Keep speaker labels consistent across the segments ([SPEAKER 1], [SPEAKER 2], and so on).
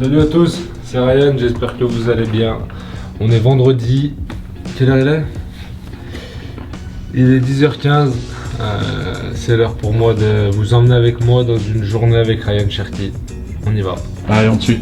[SPEAKER 1] Salut à tous, c'est Ryan, j'espère que vous allez bien. On est vendredi. Quelle heure il est? Il est 10h15. C'est l'heure pour moi de vous emmener avec moi dans une journée avec Ryan Cherki. On y va.
[SPEAKER 2] Allez, on te suit.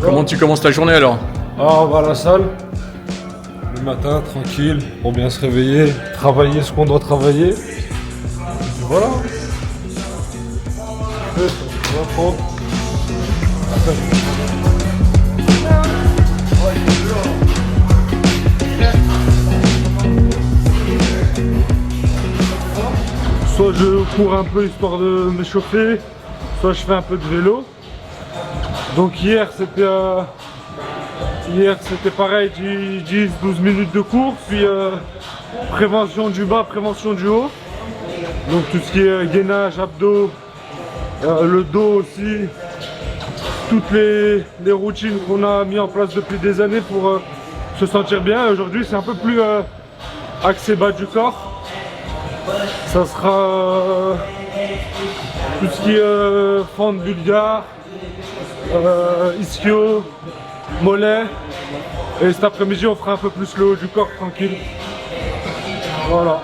[SPEAKER 2] Comment tu commences ta journée alors?
[SPEAKER 1] On va à la salle. Le matin, tranquille, pour bien se réveiller, travailler ce qu'on doit travailler. Et puis voilà. Soit je cours un peu histoire de m'échauffer, soit je fais un peu de vélo. Donc hier c'était pareil, 10-12 minutes de cours, puis prévention du bas, prévention du haut. Donc tout ce qui est gainage, abdos, le dos aussi, toutes les routines qu'on a mis en place depuis des années pour se sentir bien. Aujourd'hui c'est un peu plus axé bas du corps. Ça sera tout ce qui est fente bulgare, ischio, mollet, et cet après-midi on fera un peu plus le haut du corps tranquille. Voilà.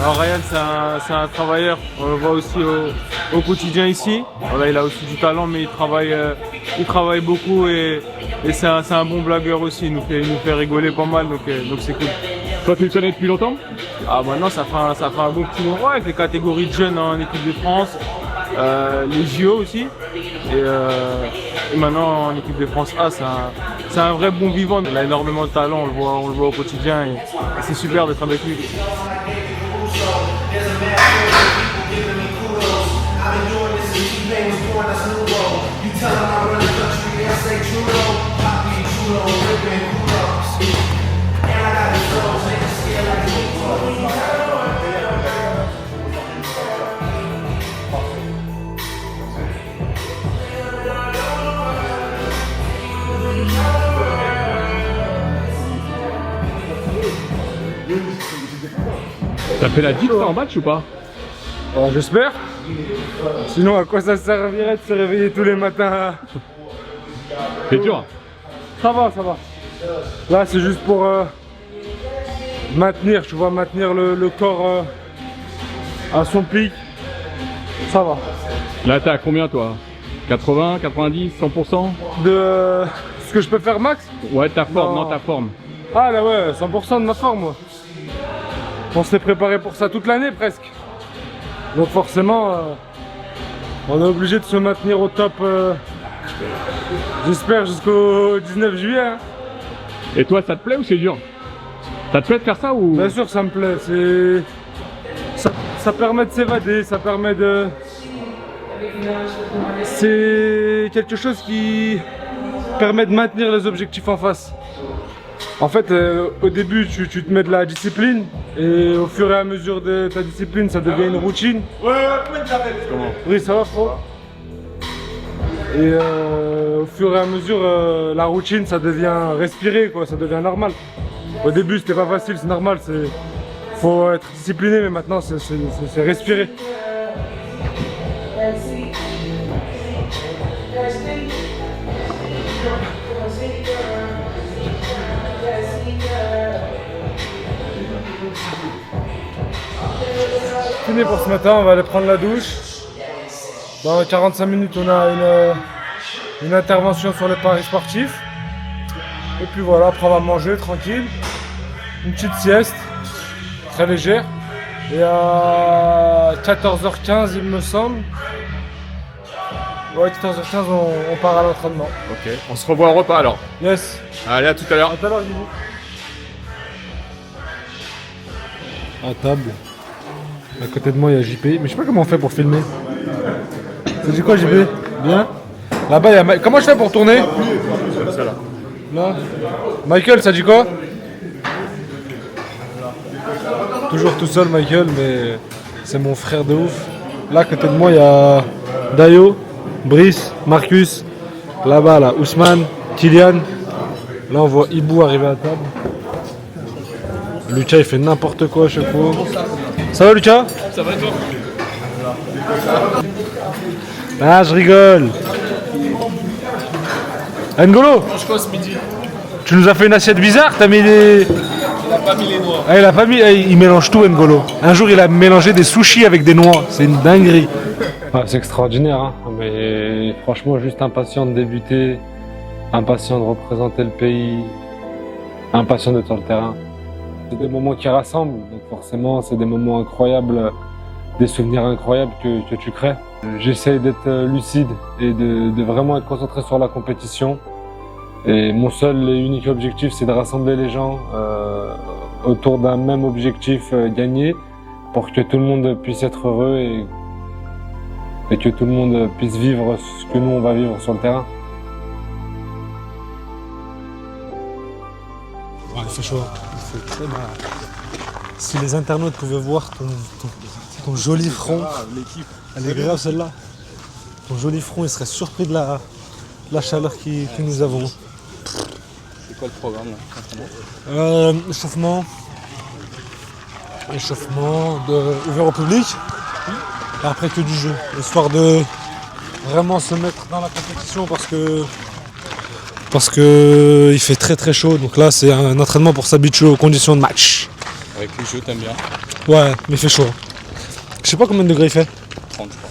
[SPEAKER 3] Alors Ryan c'est un travailleur, on le voit aussi au quotidien ici. Voilà, il a aussi du talent mais il travaille beaucoup et c'est un bon blagueur aussi, il nous fait rigoler pas mal donc c'est cool.
[SPEAKER 2] Toi tu le connais depuis longtemps?
[SPEAKER 3] Ah maintenant ça fait un bon petit moment avec les catégories de jeunes en équipe de France, les JO aussi et maintenant en équipe de France A c'est un vrai bon vivant, il a énormément de talent, on le voit au quotidien et c'est super d'être avec lui.
[SPEAKER 2] T'as fait la diff en match ou pas?
[SPEAKER 1] J'espère. Sinon à quoi ça servirait de se réveiller tous les matins?
[SPEAKER 2] C'est dur.
[SPEAKER 1] Ça va. Là c'est juste pour maintenir, tu vois, maintenir le corps à son pic. Ça va.
[SPEAKER 2] Là t'es à combien toi? 80, 90, 100%?
[SPEAKER 1] De ce que je peux faire max?
[SPEAKER 2] Ouais, ta forme, non ta forme.
[SPEAKER 1] Ah là ouais, 100% de ma forme moi. On s'est préparé pour ça toute l'année presque. Donc forcément, on est obligé de se maintenir au top, j'espère jusqu'au 19 juillet. Hein.
[SPEAKER 2] Et toi ça te plaît ou c'est dur? Ça te plaît de faire ça ou?
[SPEAKER 1] Bien sûr ça me plaît, ça permet de s'évader, ça permet de... C'est quelque chose qui permet de maintenir les objectifs en face. En fait, au début, tu te mets de la discipline et au fur et à mesure de ta discipline, ça devient une routine.
[SPEAKER 2] Comment?
[SPEAKER 1] Oui, ça va, frérot. Et au fur et à mesure, la routine, ça devient respirer, quoi, ça devient normal. Au début, c'était pas facile, c'est normal, faut être discipliné, mais maintenant, c'est respirer. Fini pour ce matin, on va aller prendre la douche. Dans 45 minutes, on a une intervention sur les paris sportifs. Et puis voilà, après on va manger tranquille. Une petite sieste, très légère. Et à 14h15, il me semble. Ouais, 14h15, on part à l'entraînement.
[SPEAKER 2] Ok, on se revoit au repas alors.
[SPEAKER 1] Yes.
[SPEAKER 2] Allez, à tout à l'heure.
[SPEAKER 1] À tout à l'heure, Guigui. à table. À côté de moi, il y a JP. Mais je sais pas comment on fait pour filmer. Ça dit quoi, JP? Bien? Là-bas, il y a... Comment je fais pour tourner? Là. Michael, ça dit quoi? Toujours tout seul, Michael, mais c'est mon frère de ouf. Là, à côté de moi, il y a Dayo, Brice, Marcus. Là-bas, là, Ousmane, Kylian. Là, on voit Ibou arriver à table. Lucas, il fait n'importe quoi à chaque fois. Ça va, Lucas?
[SPEAKER 2] Ça va, toi?
[SPEAKER 1] Ah, je rigole. N'Golo,
[SPEAKER 2] Mange quoi ce midi?
[SPEAKER 1] tu nous as fait une assiette bizarre, t'as mis des...
[SPEAKER 2] Il a pas mis les noix.
[SPEAKER 1] Ah, il a pas mis... il mélange tout, N'Golo. Un jour, il a mélangé des sushis avec des noix. C'est une dinguerie. Ah, c'est extraordinaire, hein. Mais franchement, juste impatient de débuter, impatient de représenter le pays, impatient d'être sur le terrain. C'est des moments qui rassemblent, donc forcément, c'est des moments incroyables, des souvenirs incroyables que tu crées. J'essaye d'être lucide et de vraiment être concentré sur la compétition. Et mon seul et unique objectif, c'est de rassembler les gens autour d'un même objectif, gagner, pour que tout le monde puisse être heureux et que tout le monde puisse vivre ce que nous, on va vivre sur le terrain. Ouais, il fait chaud. Il fait très mal. Si les internautes pouvaient voir ton joli front, elle est grave celle-là. Ton joli front, il serait surpris de la chaleur que nous avons.
[SPEAKER 2] C'est quoi le programme là?
[SPEAKER 1] Échauffement ouvert au public. Et après que du jeu. Histoire de vraiment se mettre dans la compétition parce que il fait très très chaud. Donc là, c'est un entraînement pour s'habituer aux conditions de match.
[SPEAKER 2] Avec le jeu, t'aimes bien?
[SPEAKER 1] Ouais, mais il fait chaud. Je sais pas combien de degrés il fait.
[SPEAKER 2] 30, je crois.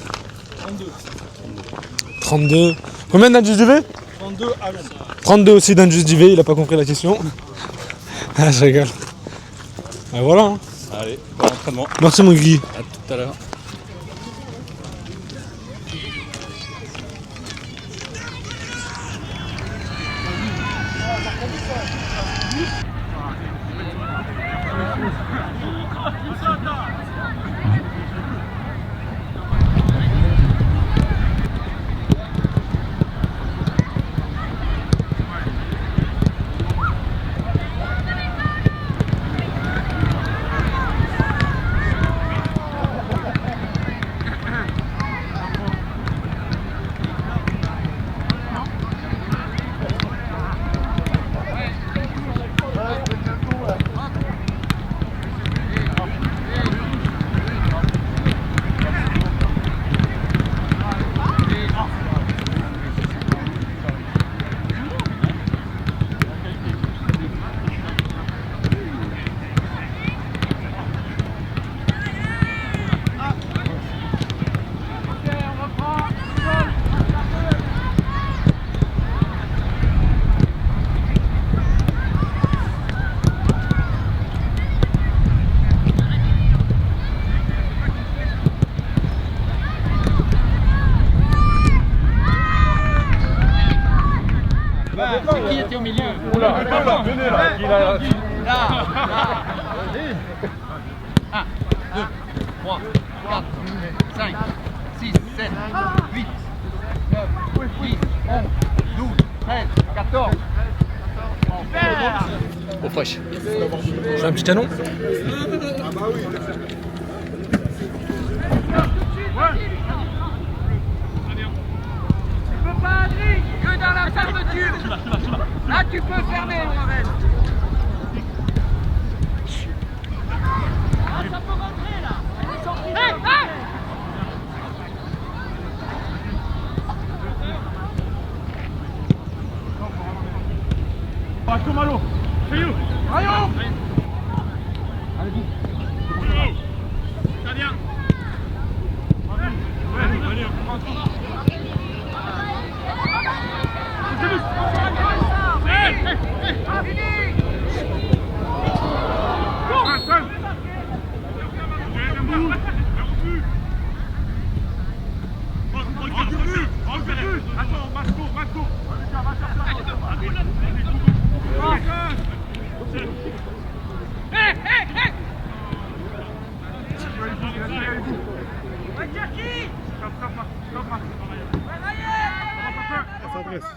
[SPEAKER 1] 32. Combien d'indices du V?
[SPEAKER 3] 32 à Londres.
[SPEAKER 1] 32 aussi d'indices du V, il a pas compris la question. Ah, je rigole. Et voilà. Hein.
[SPEAKER 2] Allez, bon entraînement.
[SPEAKER 1] Merci mon Guy.
[SPEAKER 2] À tout à l'heure.
[SPEAKER 4] Qui était au milieu?
[SPEAKER 1] Oula, venez là.
[SPEAKER 4] 1, 2, 3, 4, 5, 6, 7, 8, 9, 10, 11, 12, 13, 14.
[SPEAKER 2] Au fraîche.
[SPEAKER 1] J'ai un petit canon.
[SPEAKER 4] Que dans la fermeture. Là, tu peux fermer, Mohamed. Ah, ça peut rentrer, là. Elle est sortie. Hey, hey.
[SPEAKER 1] Malo. Fais-le. Allez-y. Très bien. Allez,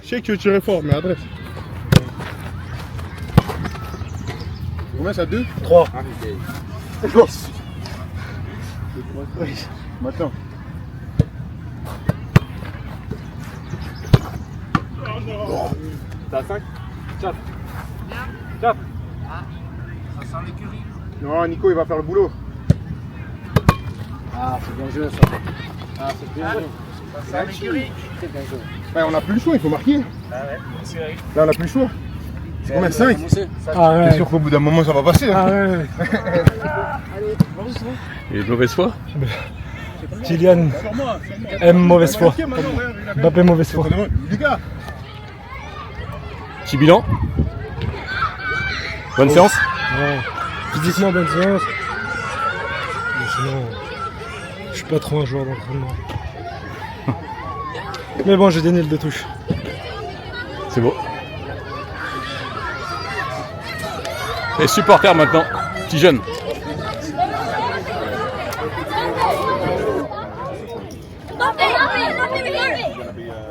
[SPEAKER 5] Je sais que tu veux tirer fort, mais adresse. Combien ça 2
[SPEAKER 1] 3.
[SPEAKER 5] Maintenant.
[SPEAKER 1] T'as 5 4. 4.
[SPEAKER 5] Non, Nico, il va faire le boulot.
[SPEAKER 6] Ah, c'est bien joué ça. Ah, c'est bien joué.
[SPEAKER 5] C'est un écurie. Ouais, on n'a plus le choix, il faut marquer. Là, on n'a plus le choix. C'est combien 5?
[SPEAKER 1] Ah
[SPEAKER 5] Bien sûr qu'au bout d'un moment, ça va passer. Hein.
[SPEAKER 1] Ah ouais.
[SPEAKER 2] Et de mauvaise foi?
[SPEAKER 1] Kylian aime mauvaise foi. Mbappé mauvaise foi.
[SPEAKER 5] Les gars,
[SPEAKER 2] Petit bilan? Bonne séance?
[SPEAKER 1] Ouais. Physiquement bonne séance. Mais sinon, je suis pas trop un joueur d'entraînement. Mais bon, j'ai des nails de touche.
[SPEAKER 2] C'est beau. Et supporters maintenant, petit jeune.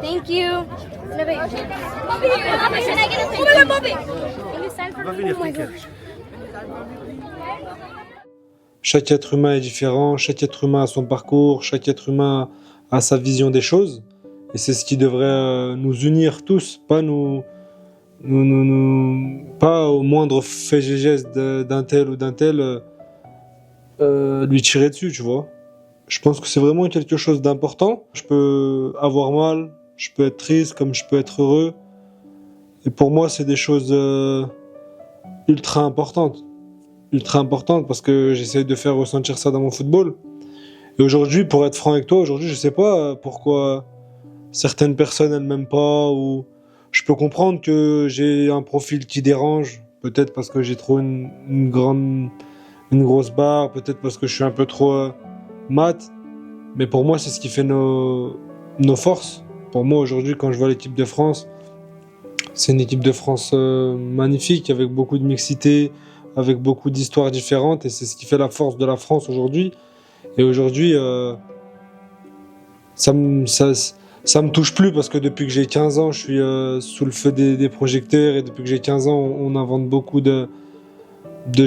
[SPEAKER 7] Thank you. Bobby, can I get a picture? Bobby. Can you stand for me? Oh my gosh.
[SPEAKER 1] Chaque être humain est différent, chaque être humain a son parcours, chaque être humain a sa vision des choses. Et c'est ce qui devrait nous unir tous, pas pas au moindre fait et geste d'un tel ou d'un tel lui tirer dessus, tu vois. Je pense que c'est vraiment quelque chose d'important. Je peux avoir mal, je peux être triste comme je peux être heureux. Et pour moi, c'est des choses ultra importantes. Ultra importante parce que j'essaye de faire ressentir ça dans mon football. Et aujourd'hui, pour être franc avec toi, aujourd'hui, je sais pas pourquoi certaines personnes elles m'aiment pas, ou je peux comprendre que j'ai un profil qui dérange, peut-être parce que j'ai trop une grosse barre, peut-être parce que je suis un peu trop mat, mais pour moi, c'est ce qui fait nos forces. Pour moi, aujourd'hui, quand je vois l'équipe de France, c'est une équipe de France magnifique, avec beaucoup de mixité, avec beaucoup d'histoires différentes, et c'est ce qui fait la force de la France aujourd'hui. Et aujourd'hui, ça me touche plus, parce que depuis que j'ai 15 ans, je suis sous le feu des projecteurs, et depuis que j'ai 15 ans, on invente beaucoup de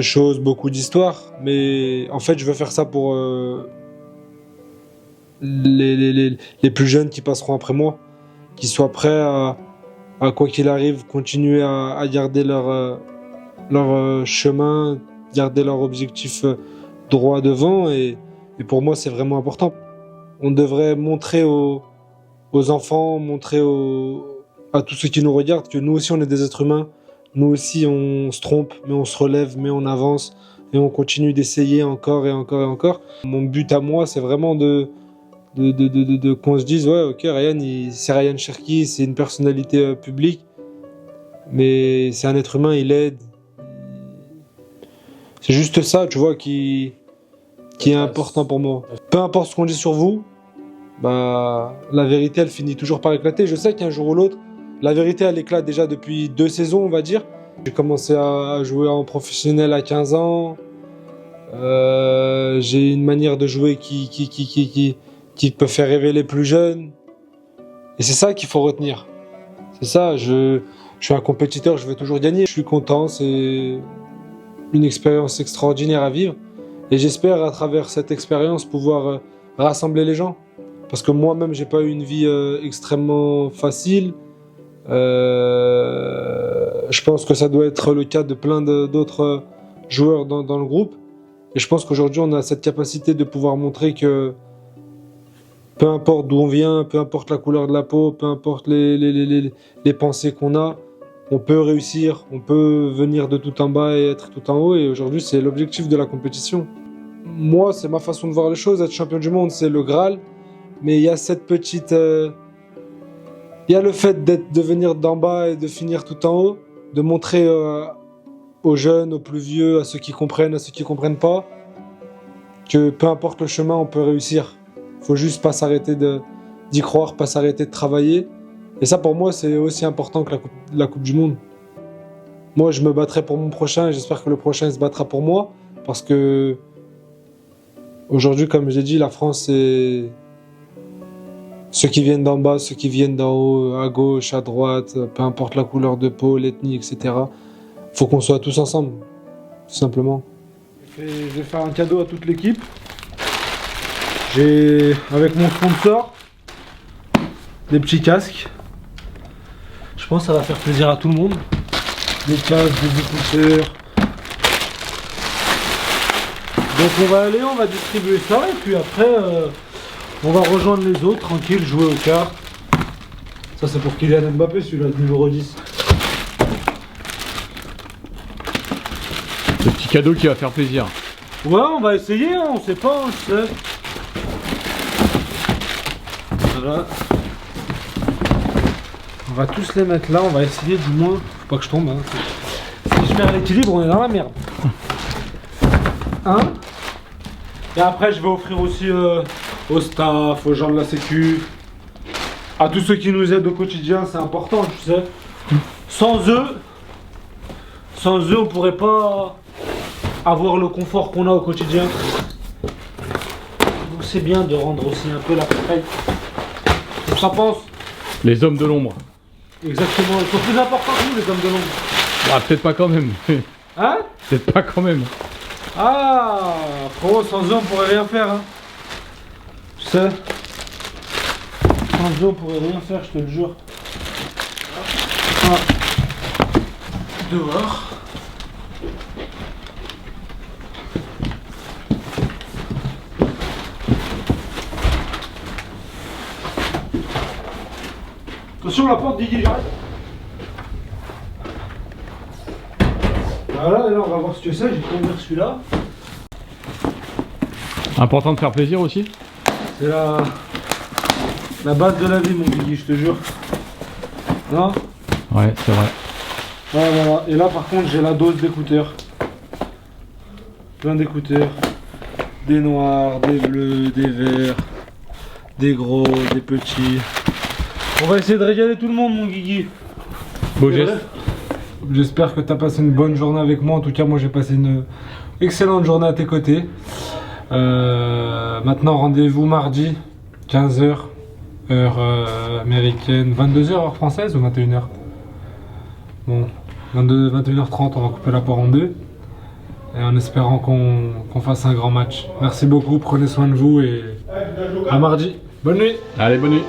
[SPEAKER 1] choses, beaucoup d'histoires. Mais en fait, je veux faire ça pour les plus jeunes qui passeront après moi, qui soient prêts à quoi qu'il arrive, continuer à garder leur chemin, garder leur objectif droit devant, et pour moi c'est vraiment important. On devrait montrer aux enfants, montrer à tous ceux qui nous regardent que nous aussi on est des êtres humains, nous aussi on se trompe, mais on se relève, mais on avance, et on continue d'essayer encore et encore et encore. Mon but à moi, c'est vraiment qu'on se dise, ouais, ok, Ryan, c'est Ryan Cherki, c'est une personnalité publique, mais c'est un être humain, il aide. C'est juste ça, tu vois, qui est important pour moi. Peu importe ce qu'on dit sur vous, bah, la vérité, elle finit toujours par éclater. Je sais qu'un jour ou l'autre, la vérité, elle éclate déjà depuis 2 saisons, on va dire. J'ai commencé à jouer en professionnel à 15 ans. J'ai une manière de jouer qui peut faire rêver les plus jeunes. Et c'est ça qu'il faut retenir. C'est ça, je suis un compétiteur, je veux toujours gagner. Je suis content, c'est une expérience extraordinaire à vivre. Et j'espère à travers cette expérience pouvoir rassembler les gens. Parce que moi-même, j'ai pas eu une vie extrêmement facile. Je pense que ça doit être le cas de plein d'autres joueurs dans le groupe. Et je pense qu'aujourd'hui, on a cette capacité de pouvoir montrer que peu importe d'où on vient, peu importe la couleur de la peau, peu importe les pensées qu'on a, on peut réussir, on peut venir de tout en bas et être tout en haut. Et aujourd'hui, c'est l'objectif de la compétition. Moi, c'est ma façon de voir les choses. Être champion du monde, c'est le Graal. Mais il y a cette petite... il y a le fait de venir d'en bas et de finir tout en haut, de montrer aux jeunes, aux plus vieux, à ceux qui comprennent, à ceux qui comprennent pas, que peu importe le chemin, on peut réussir. Faut juste pas s'arrêter d'y croire, pas s'arrêter de travailler. Et ça, pour moi, c'est aussi important que la Coupe du Monde. Moi, je me battrai pour mon prochain et j'espère que le prochain se battra pour moi. Parce que aujourd'hui, comme j'ai dit, la France, Ceux qui viennent d'en bas, ceux qui viennent d'en haut, à gauche, à droite, peu importe la couleur de peau, l'ethnie, etc. Faut qu'on soit tous ensemble, tout simplement. Je vais faire un cadeau à toute l'équipe. J'ai, avec mon sponsor, des petits casques. Je pense que ça va faire plaisir à tout le monde. Des casques, des écouteurs. Donc on va aller, on va distribuer ça et puis après on va rejoindre les autres, tranquille, jouer aux cartes. Ça c'est pour Kylian Mbappé celui-là, numéro 10.
[SPEAKER 2] Le petit cadeau qui va faire plaisir.
[SPEAKER 1] Ouais, on va essayer, hein, on sait pas, on sait. Voilà. On va tous les mettre là, on va essayer du moins. Faut pas que je tombe. Hein. Si je perds l'équilibre, on est dans la merde. Hein? Et après, je vais offrir aussi au staff, aux gens de la sécu, à tous ceux qui nous aident au quotidien, c'est important, tu sais. Sans eux, on pourrait pas avoir le confort qu'on a au quotidien. Donc c'est bien de rendre aussi un peu la pareille. Qu'est-ce que ça pense?
[SPEAKER 2] Les hommes de l'ombre.
[SPEAKER 1] Exactement, ils sont plus importants que nous, les hommes de l'ombre.
[SPEAKER 2] Ah, peut-être pas quand même.
[SPEAKER 1] Hein?
[SPEAKER 2] Peut-être pas quand même.
[SPEAKER 1] Ah, frérot, sans eux on pourrait rien faire, hein. Tu sais, sans eux on pourrait rien faire, je te le jure. Ah. Dehors. Attention la porte, Guigui, j'arrête. Voilà, et là on va voir ce que c'est, j'ai tombé celui-là.
[SPEAKER 2] Important de faire plaisir aussi.
[SPEAKER 1] C'est la base de la vie, mon Guigui, je te jure. Non?
[SPEAKER 2] Ouais, c'est vrai.
[SPEAKER 1] Ouais, voilà. Et là par contre j'ai la dose d'écouteurs. Plein d'écouteurs. Des noirs, des bleus, des verts, des gros, des petits. On va essayer de régaler tout le monde, mon Guigui.
[SPEAKER 2] Beau geste.
[SPEAKER 1] J'espère que tu as passé une bonne journée avec moi. En tout cas, moi j'ai passé une excellente journée à tes côtés. Maintenant, rendez-vous mardi, 15h, heure américaine, 22h, heure française ou 21h? Bon, 21h30, on va couper la poire en deux. Et en espérant qu'on fasse un grand match. Merci beaucoup, prenez soin de vous et à mardi. Bonne nuit.
[SPEAKER 2] Allez, bonne nuit.